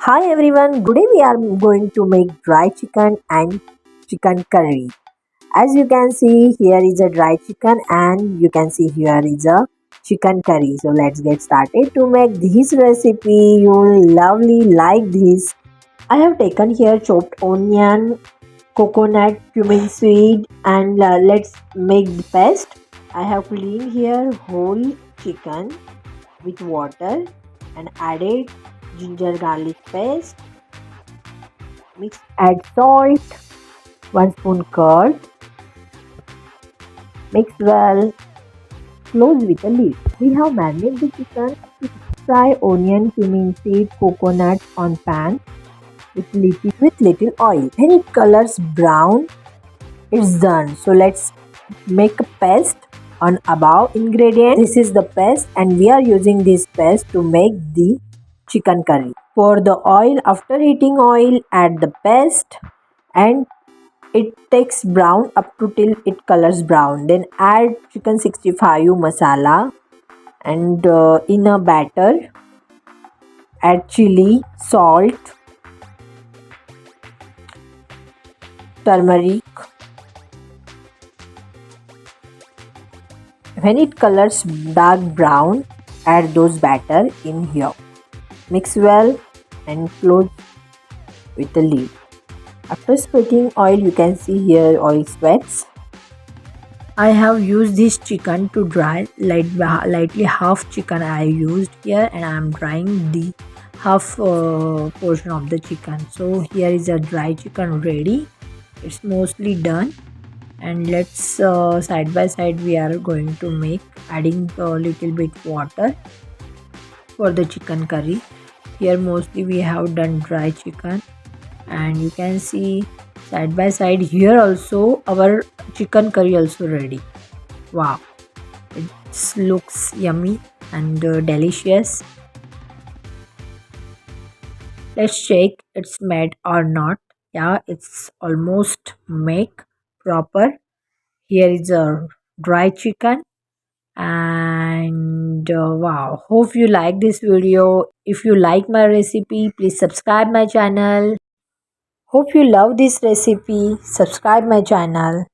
Hi everyone, today we are going to make dry chicken and chicken curry. As you can see, here is a dry chicken and you can see here is a chicken curry. So let's get started to make this recipe. You will lovely like this. I have taken here chopped onion, coconut, cumin seed and let's make the paste. I have cleaned here whole chicken with water and added ginger garlic paste. Mix, add salt, 1 spoon curd, mix well, close with a lid. We have marinated the chicken. Fry onion, cumin seed, coconut on pan with little oil. When it colors brown, it's done. So let's make a paste on above ingredient. This is the paste and we are using this paste to make the chicken curry. Pour the oil. After heating oil, add the paste and it takes brown up to till it colors brown. Then add chicken 65 masala and in a batter add chili, salt, turmeric. When it colors dark brown, add those batter in here. Mix well and close with the lid. After spreading oil, you can see here oil sweats. I have used this chicken to dry lightly half chicken I used here and I am drying the half portion of the chicken. So here is a dry chicken ready. It's mostly done and let's side by side we are going to make adding a little bit water for the chicken curry. Here mostly we have done dry chicken and you can see side by side here also our chicken curry also ready. Wow, it looks yummy and delicious. Let's check it's made or not. Yeah, it's almost make proper. Here is a dry chicken and wow, hope you like this video. If you like my recipe, please subscribe my channel. Hope you love this recipe. Subscribe my channel.